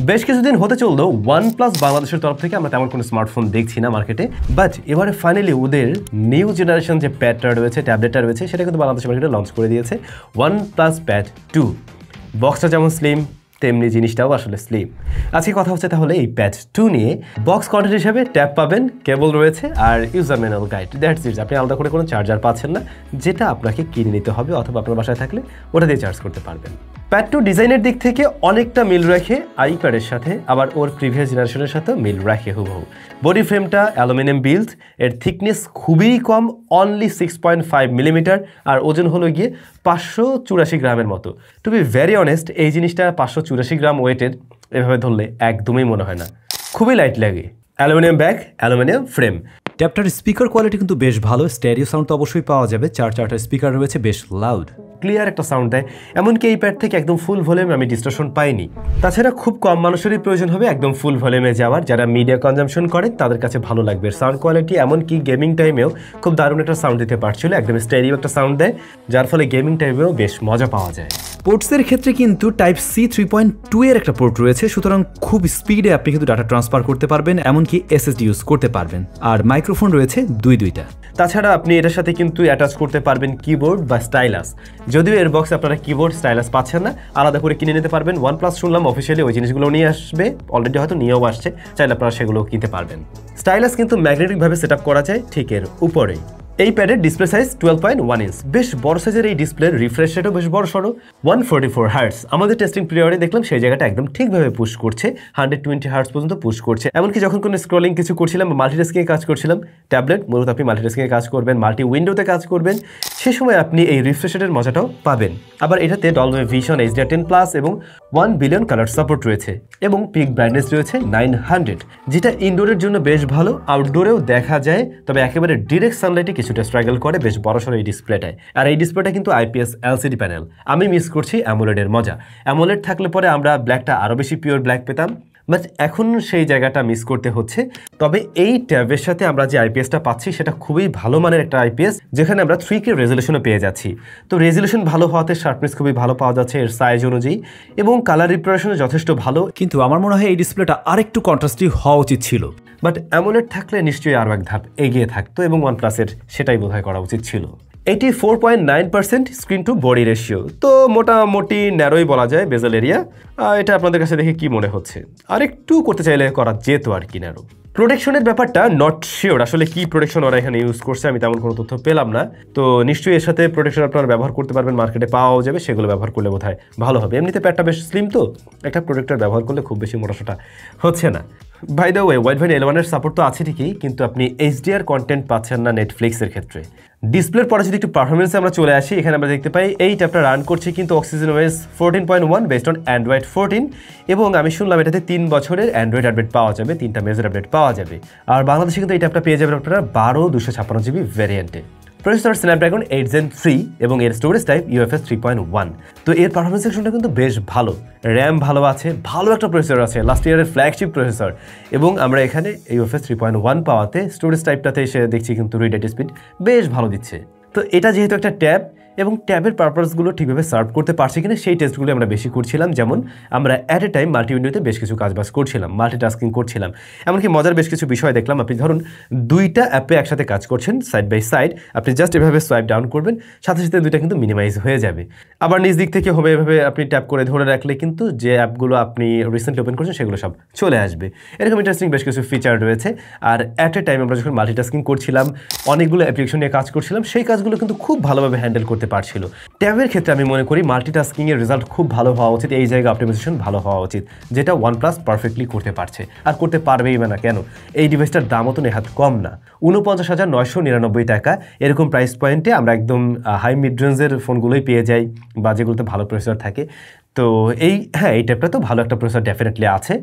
বেশ কিছুদিন হতে চললো OnePlus বাংলাদেশের তরফ থেকে আমরা তেমন কোনো স্মার্টফোন দেখছি না মার্কেটে, বাট এবারে ফাইনালি ওদের নিউ জেনারেশন যে প্যাডটা রয়েছে, ট্যাবলেটটা রয়েছে, সেটা কিন্তু বাংলাদেশের মার্কেটে লঞ্চ করে দিয়েছে OnePlus Pad 2। বক্সটা যেমন স্লিম তেমনি জিনিসটাও আসলে স্লিম। আজকে কথা হচ্ছে তাহলে এই Pad 2 নিয়ে। বক্স কন্টেন্ট হিসেবে ট্যাব পাবেন, কেবল রয়েছে আর user manual guide, that's it. আপনি আলাদা করে কোনো চার্জার পাচ্ছেন না, যেটা আপনাকে কিনে নিতে হবে অথবা আপনার বাসায় থাকলে ওটা দিয়ে চার্জ করতে পারবেন। Pad 2 ডিজাইনের দিক থেকে অনেকটা মিল রাখে আইপ্যাডের সাথে, আবার ওর প্রিভিয়াস জেনারেশনের সাথে মিল রাখে হুবহু। বডি ফ্রেমটা অ্যালুমিনিয়াম বিল্ড, এর থিকনেস খুবই কম, অনলি 6.5 মিলিমিটার, আর ওজন হলো গিয়ে 584 গ্রামের মতো। টু বি ভেরি অনেস্ট, এই জিনিসটা 584 গ্রাম ওয়েটের এভাবে ধরলে একদমই মনে হয় না, খুবই লাইট লাগে। Aluminium back, aluminium frame. ট্যাবটার স্পিকার কোয়ালিটি কিন্তু বেশ ভালো, স্টেরিও সাউন্ড তো অবশ্যই পাওয়া যাবে, চারটা স্পিকার রয়েছে, বেশ লাউড ক্লিয়ার একটা সাউন্ড দেয়। এমনকি এই প্যাড থেকে একদম ফুল ভলিউমে আমি ডিস্টরশন পাইনি। তাছাড়া খুব কম মানুষেরই প্রয়োজন হবে একদম ফুল ভলিউমে যাওয়ার, যারা মিডিয়া কনজাম্পশন করে তাদের কাছে ভালো লাগবে সাউন্ড কোয়ালিটি। এমনকি গেমিং টাইমেও খুব দারুণ একটা সাউন্ড দিতে পারছিল, একদম স্টেরিও একটা সাউন্ড দেয়, যার ফলে গেমিং টাইমেও বেশ মজা পাওয়া যায়। পোর্টসের ক্ষেত্রে কিন্তু Type-C 3.2 এর একটা পোর্ট রয়েছে, সুতরাং খুব স্পিডে আপনি কিন্তু ডাটা ট্রান্সফার করতে পারবেন, এমনকি SSD ইউজ করতে পারবেন। আর মাইক্রোফোন রয়েছে দুইটা। তাছাড়া আপনি এটার সাথে কিন্তু অ্যাটাচ করতে পারবেন কিবোর্ড বা স্টাইলাস। যদিও এর বক্সে আপনারা কিবোর্ড স্টাইলাস পাচ্ছেন না, আলাদা করে কিনে নিতে পারবেন। OnePlus শুনলাম অফিসিয়ালি ওই জিনিসগুলো নিয়ে আসবে, অলরেডি হয়তো নিয়েও আসছে, চাইলে আপনারা সেগুলো কিনতে পারবেন। স্টাইলাস কিন্তু ম্যাগনেটিকভাবে সেট আপ করা যায় ঠিক এর উপরেই। এই প্যাডের ডিসপ্লে সাইজ 12.1 ইঞ্চ, বেশ বড় সাইজের এই ডিসপ্লের রিফ্রেশ রেটও বেশ বড় সড়ো, 144 হার্টস। আমাদের টেস্টিং পিরিয়ডে দেখলাম সেই জায়গাটা একদম ঠিকভাবে পুশ করছে, 120 হার্টস পর্যন্ত পুশ করছে। এমনকি যখন কোনো স্ক্রলিং কিছু করছিলাম বা মাল্টিটাস্কিংয়ে কাজ করছিলাম, ট্যাবলেট মূলত আপনি মাল্টিটাস্কিংয়ে কাজ করবেন, মাল্টি উইন্ডোতে কাজ করবেন, সে সময় আপনি এই রিফ্রেশ রেটের মজাটাও পাবেন। আবার এটাতে ডলবি ভিশন HDR10+, এবং 1 বিলিয়ন কালার সাপোর্ট রয়েছে, এবং পিক ব্রাইটনেস রয়েছে 900, যেটা ইনডোরের জন্য বেশ ভালো, আউটডোরেও দেখা যায়। তবে একেবারে ডিরেক্ট সানলাইটে কিছুটা স্ট্রাগল করে বেশ বড়সড় এই ডিসপ্লেটায়। আর এই ডিসপ্লেটা কিন্তু IPS LCD প্যানেল। আমি মিস করছি অ্যামোলেডের মজা। অ্যামোলেড থাকলে পরে আমরা ব্ল্যাকটা আরও বেশি পিওর ব্ল্যাক পেতাম, বাট এখন সেই জায়গাটা মিস করতে হচ্ছে। তবে এই ট্যাবের সাথে আমরা যে IPSটা পাচ্ছি সেটা খুবই ভালো মানের একটা IPS, যেখানে আমরা 3K রেজলিউশনে পেয়ে যাচ্ছি। তো রেজলিউশন ভালো হওয়াতে শার্পনেস খুবই ভালো পাওয়া যাচ্ছে এর সাইজ অনুযায়ী, এবং কালার রিপ্রেজেন্টেশন যথেষ্ট ভালো। কিন্তু আমার মনে হয় এই ডিসপ্লেটা আরেকটু কন্ট্রাস্টি হওয়া উচিত ছিল, বাট অ্যামোলেড থাকলে নিশ্চয়ই আরও এক ধাপ এগিয়ে থাকতো, এবং OnePlus-এর সেটাই বোধহয় করা উচিত ছিল। 84.9% স্ক্রিন টু বডি রেশিও, তো মোটামুটি ন্যারোই বলা যায় বেজেল এরিয়া। এটা আপনাদের কাছে দেখে কি মনে হচ্ছে? আর একটু করতে চাইলে করা যেত আর কি ন্যারো। প্রোটেকশনের ব্যাপারটা নট শিওর, আসলে কি প্রোটেকশন ওরা এখানে ইউজ করছে আমি তেমন কোনো তথ্য পেলাম না। তো নিশ্চয়ই এর সাথে প্রোটেকশন আপনারা ব্যবহার করতে পারবেন, মার্কেটে পাওয়াও যাবে, সেগুলো ব্যবহার করলে বোধহয় ভালো হবে। এমনিতে প্যাডটা বেশ স্লিম, তো একটা প্রোটেক্টর ব্যবহার করলে খুব বেশি মোটাসোটা হচ্ছে না। By the way, Widevine L1 এর সাপোর্ট তো আছে ঠিকই, কিন্তু আপনি HDR কন্টেন্ট পাচ্ছেন না নেটফ্লিক্সের ক্ষেত্রে। ডিসপ্লের পরে যদি একটু পারফরমেন্সে আমরা চলে আসি, এখানে আমরা দেখতে পাই এই ট্যাবটা রান করছে কিন্তু OxygenOS 14.1 বেসড অন Android 14, এবং আমি শুনলাম এটাতে 3 বছরের অ্যান্ড্রয়েড আপডেট পাওয়া যাবে, 3টা মেজর আপডেট পাওয়া যাবে। আর বাংলাদেশে কিন্তু এই ট্যাবটা পেয়ে যাবেন আপনারা 12/256 GB ভ্যারিয়েন্টে। প্রসেসর Snapdragon 8 Gen 3, এবং এর স্টোরেজ টাইপ UFS 3.1। তো এর পারফরমেন্স সেকশনটা কিন্তু বেশ ভালো, র্যাম ভালো আছে, ভালো একটা প্রসেসর আছে, লাস্ট ইয়ারের ফ্ল্যাগশিপ প্রসেসর। এবং আমরা এখানে UFS 3.1 পাওয়াতে স্টোরেজ টাইপটাতে এসে দেখছি কিন্তু রিড স্পিড বেশ ভালো দিচ্ছে। তো এটা যেহেতু একটা ট্যাব, এবং ট্যাবের পারপাসগুলো ঠিকভাবে সার্ভ করতে পারছে কিনা সেই টেস্টগুলো আমরা বেশি করছিলাম। যেমন আমরা অ্যাট এ টাইম মাল্টি উইন্ডোতে বেশ কিছু কাজবাজ করছিলাম, মাল্টিটাস্কিং করছিলাম। এমনকি মজার বেশ কিছু বিষয় দেখলাম। আপনি ধরুন 2টা অ্যাপে একসাথে কাজ করছেন সাইড বাই সাইড, আপনি জাস্ট এভাবে সোয়াইপ ডাউন করবেন, সাথে সাথে 2টা কিন্তু মিনিমাইজ হয়ে যাবে। আবার নিজ দিক থেকে হবে এভাবে আপনি ট্যাপ করে ধরে রাখলে কিন্তু যে অ্যাপগুলো আপনি রিসেন্টলি ওপেন করছেন সেগুলো সব চলে আসবে। এরকম ইন্টারেস্টিং বেশ কিছু ফিচার রয়েছে। আর অ্যাট এ টাইম আমরা যখন মাল্টিটাস্কিং করছিলাম, অনেকগুলো অ্যাপ্লিকেশন নিয়ে কাজ করছিলাম, সেই কাজগুলো কিন্তু খুব ভালোভাবে হ্যান্ডেল করতে পারছিল। ট্যাবের ক্ষেত্রে আমি মনে করি মাল্টিটাস্কিংয়ের রেজাল্ট খুব ভালো হওয়া উচিত, এই জায়গায় অপটিমাইজেশন ভালো হওয়া উচিত, যেটা OnePlus পারফেক্টলি করতে পারছে, আর করতে পারবেই বা না কেন। এই ডিভাইসটার দামও তো নেহাত কম না, 49,999 টাকা। এরকম প্রাইস পয়েন্টে আমরা একদম হাই মিড রেঞ্জের ফোনগুলোই পেয়ে যাই, বা যেগুলোতে ভালো প্রসেসর থাকে। তো এই ট্যাবটা তো ভালো একটা প্রসেসর ডেফিনেটলি আছে,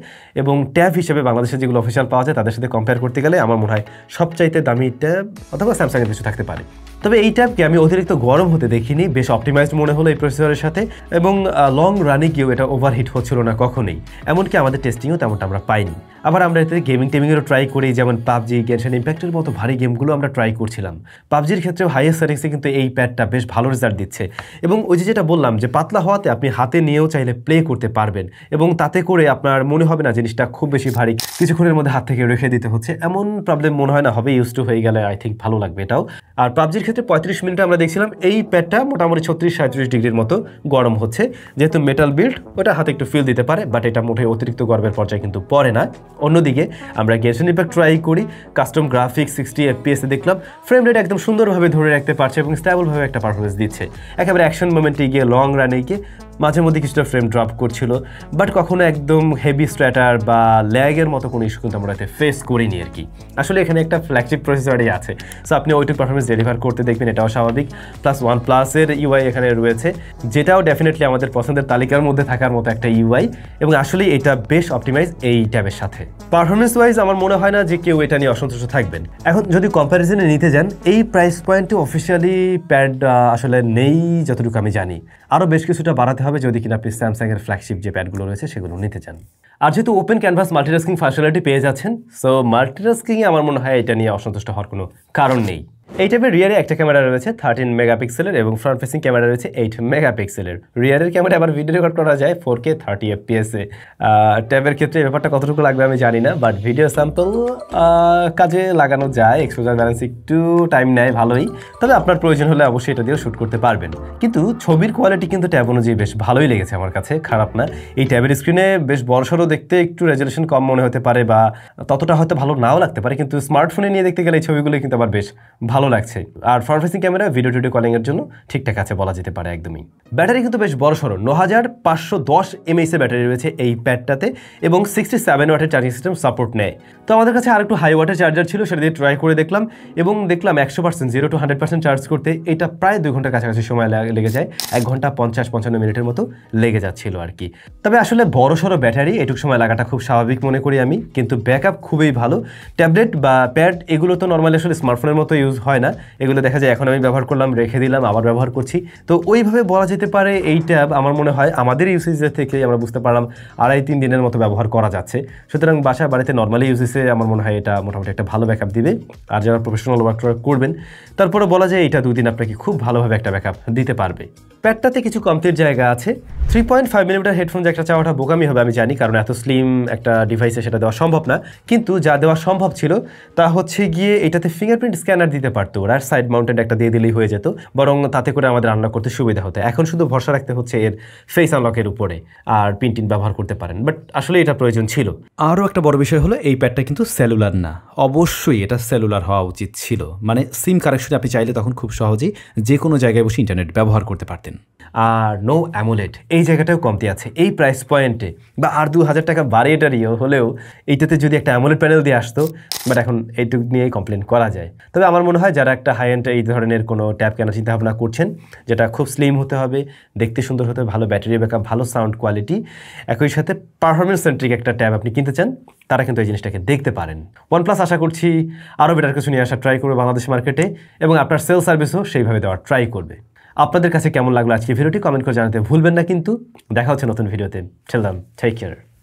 এবং ট্যাব হিসেবে বাংলাদেশে যেগুলো অফিসিয়াল পাওয়া যায় তাদের সাথে কম্পেয়ার করতে গেলে আমার মনে হয় সবচাইতে দামি ট্যাব অথবা স্যামসাংয়ের কিছু থাকতে পারে। তবে এই ট্যাবকে আমি অতিরিক্ত গরম হতে দেখিনি, বেশ অপটিমাইজড মনে হলো এই প্রসেসরের সাথে, এবং লং রানে গিয়েও এটা ওভারহিট হচ্ছিল না কখনোই, এমনকি আমাদের টেস্টিংও তেমনটা আমরা পাইনি। আবার আমরা এতে গেমিংয়েরও ট্রাই করি, যেমন পাবজি, গেনশন ইম্প্যাক্টের মতো ভারী গেমগুলো আমরা ট্রাই করছিলাম। পাবজির ক্ষেত্রেও হাইয়েস্ট সেটিংসে কিন্তু এই প্যাডটা বেশ ভালো রেজাল্ট দিচ্ছে, এবং ওই যেটা বললাম যে পাতলা হওয়াতে আপনি হাতে নিয়েও চাইলে প্লে করতে পারবেন, এবং তাতে করে আপনার মনে হবে না জিনিসটা খুব বেশি ভারী, কিছুক্ষণের মধ্যে হাত থেকে রেখে দিতে হচ্ছে, এমন প্রবলেম মনে হয় না হবে। ইউজ টু হয়ে গেলে আই থিঙ্ক ভালো লাগবে এটাও। আর পাবজির ক্ষেত্রে 35 মিনিটে আমরা দেখছিলাম এই প্যাডটা মোটামুটি 36-37 ডিগ্রির মতো গরম হচ্ছে, যেহেতু মেটাল বিল্ড ওটা হাতে একটু ফিল দিতে পারে, বাট এটা মোটেই অতিরিক্ত গরমের পর্যায়ে কিন্তু পড়ে না। অন্যদিকে আমরা গেনশন ইম্প্যাক্ট ট্রাই করি, কাস্টম গ্রাফিক্স 60 FPS এ দেখলাম, ফ্রেম রেট একদম সুন্দরভাবে ধরে রাখতে পারছে এবং স্টেবলভাবে একটা পারফরমেন্স দিচ্ছে। একেবারে অ্যাকশন মোমেন্টে গিয়ে লং রানে গিয়ে মাঝে মধ্যে কিছুটা ফ্রেম ড্রপ করছিল, বাট কখনো একদম হেভি স্ট্র্যাটার বা ল্যাগের মতো কোনো ইস্যু কিন্তু আমরা এতে ফেস করিনি আর কি। আসলে এখানে একটা ফ্ল্যাগশিপ প্রসেসরই আছে, সো আপনি ওইটুকু পারফরমেন্স ডেলিভার করতে দেখবেন, এটাও স্বাভাবিক। প্লাস OnePlus-এর ইউআই এখানে রয়েছে, যেটাও ডেফিনেটলি আমাদের পছন্দের তালিকার মধ্যে থাকার মতো একটা ইউআই, এবং আসলে এটা বেশ অপটিমাইজ এই ট্যাবের সাথে। পারফরমেন্স ওয়াইজ আমার মনে হয় না যে কেউ এটা নিয়ে অসন্তুষ্ট থাকবেন। এখন যদি কম্প্যারিজনে নিতে যান, এই প্রাইস পয়েন্টে অফিসিয়ালি প্যাড আসলে নেই যতটুকু আমি জানি, আরও বেশ কিছুটা বাড়াতে হবে যদি কিনা আপনি স্যামসাংয়ের ফ্ল্যাগশিপ যে প্যাডগুলো রয়েছে সেগুলো নিতে চান। আর যেহেতু ওপেন ক্যানভাস মাল্টিটাস্কিং ফাংশনালিটি পেয়ে যাচ্ছেন, সো মাল্টিটাস্কিংয়ে আমার মনে হয় এটা নিয়ে অসন্তুষ্ট হওয়ার কোনো কারণ নেই। এই টাইপের রিয়ারে একটা ক্যামেরা রয়েছে 13 মেগাপিক্সেলের এবং ফ্রন্ট ফেসিং ক্যামেরা রয়েছে 8 মেগাপিক্সেলের। রিয়ারের ক্যামেরা আবার ভিডিও রেকর্ড করা যায় 4K 30 FPS এ। ট্যাবের ক্ষেত্রে ব্যাপারটা কতটুকু লাগবে আমি জানি না, বাট ভিডিও স্যাম্পল কাজে লাগানো যায়। এক্সপোজার ব্যালেন্স একটু টাইম নেয় ভালোই, তবে আপনার প্রয়োজন হলে অবশ্যই এটা দিয়েও শ্যুট করতে পারবেন। কিন্তু ছবির কোয়ালিটি কিন্তু ট্যাব অনুযায়ী বেশ ভালোই লেগেছে আমার কাছে, খারাপ না। এই ট্যাবের স্ক্রিনে বেশ বড়সড় দেখতে, একটু রেজলিউশন কম মনে হতে পারে বা ততটা হয়তো ভালো নাও লাগতে পারে, কিন্তু স্মার্টফোনে নিয়ে দেখতে গেলে এই ছবিগুলো কিন্তু আবার বেশ ভালো লাগছে। আর front facing camera video calling এর জন্য ঠিকঠাক আছে বলা যেতে পারে একদমই। ব্যাটারি কিন্তু বেশ বড়সড়, 9510 mAh এর ব্যাটারি রয়েছে এই প্যাডটাতে, এবং 67 ওয়াটের চার্জিং সিস্টেম সাপোর্ট নেয়। তো আমাদের কাছে আর একটু হাই ওয়াটের চার্জার ছিল, সেটা দিয়ে ট্রাই করে দেখলাম, এবং দেখলাম 100% 0 to 100% চার্জ করতে এটা প্রায় 2 ঘন্টার কাছাকাছি সময় লেগে যায়, 1 ঘন্টা 50-55 মিনিটের মতো লেগে যাচ্ছিল আর কি। তবে আসলে বড়সড় ব্যাটারি, এটুকু সময় লাগাটা খুব স্বাভাবিক মনে করি আমি, কিন্তু ব্যাকআপ খুবই ভালো। ট্যাবলেট বা প্যাড এগুলো তো নর্মালি আসলে স্মার্টফোনের মতো ইউজ হয় না, এগুলো দেখা যায় এখন আমি ব্যবহার করলাম, রেখে দিলাম, আবার ব্যবহার করছি। তো ওইভাবে বলা যেতে পারে এই ট্যাব আমার মনে হয় আমাদের ইউসেজের থেকে আমরা বুঝতে পারলাম 2.5-3 দিনের মতো ব্যবহার করা যাচ্ছে। সুতরাং বাসায় বাড়িতে নর্মালি ইউজেসে আমার মনে হয় এটা মোটামুটি একটা ভালো ব্যাকআপ দিবে। আর যারা প্রফেশনাল ওয়ার্ক করবেন তারপরে বলা যায় এটা 2 দিন আপনাকে খুব ভালোভাবে একটা ব্যাকআপ দিতে পারবে। প্যাডটাতে কিছু কমতির জায়গা আছে। 3.5 মিলিমিটার হেডফোন যে একটা চাওয়াটা বোকামি হবে আমি জানি, কারণ এত স্লিম একটা ডিভাইসে সেটা দেওয়া সম্ভব না, কিন্তু যা দেওয়া সম্ভব ছিল তা হচ্ছে গিয়ে এটাতে ফিঙ্গারপ্রিন্ট স্ক্যানার দিতে পারতো, আর সাইড মাউন্টেড একটা দিয়ে দিলেই হয়ে যেত, বরং তাতে করে আমাদের রান্না করতে সুবিধা হতো। এখন শুধু ভরসা রাখতে হচ্ছে এর ফেস আনলকের উপরে, আর পিন ব্যবহার করতে পারেন, বাট আসলে এটা প্রয়োজন ছিল। আরও একটা বড় বিষয় হলো এই প্যাডটা কিন্তু সেলুলার না, অবশ্যই এটা সেলুলার হওয়া উচিত ছিল, মানে সিম কানেকশনে আপনি চাইলে তখন খুব সহজেই যে কোনো জায়গায় বসে ইন্টারনেট ব্যবহার করতে পারতেন। আর নো অ্যামোলেড, এই জায়গাটাও কমতি আছে এই প্রাইস পয়েন্টে, বা আর 2000 টাকা বাড়িয়ে টাড়িয়ে হলেও এইটাতে যদি একটা অ্যামোলেড প্যানেল দিয়ে আসতো, বাট এখন এইটুকু নিয়েই কমপ্লেন করা যায়। তবে আমার মনে হয় যারা একটা হাই এন্ড এই ধরনের কোনো ট্যাব কেনার চিন্তাভাবনা করছেন, যেটা খুব স্লিম হতে হবে, দেখতে সুন্দর হতে হবে, ভালো ব্যাটারি ব্যাকআপ, ভালো সাউন্ড কোয়ালিটি, একই সাথে পারফরমেন্স সেন্ট্রিক একটা ট্যাব আপনি কিনতে চান, তারা কিন্তু এই জিনিসটাকে দেখতে পারেন। OnePlus আশা করছি আরও বেটার কিছু নিয়ে আসা ট্রাই করবে বাংলাদেশ মার্কেটে, এবং আপনার সেল সার্ভিসও সেইভাবে দেওয়ার ট্রাই করবে। আপনাদের কাছে কেমন লাগলো আজকে ভিডিওটি কমেন্ট করে জানাতে ভুলবেন না, কিন্তু দেখা হচ্ছে নতুন ভিডিওতে। Till then take care.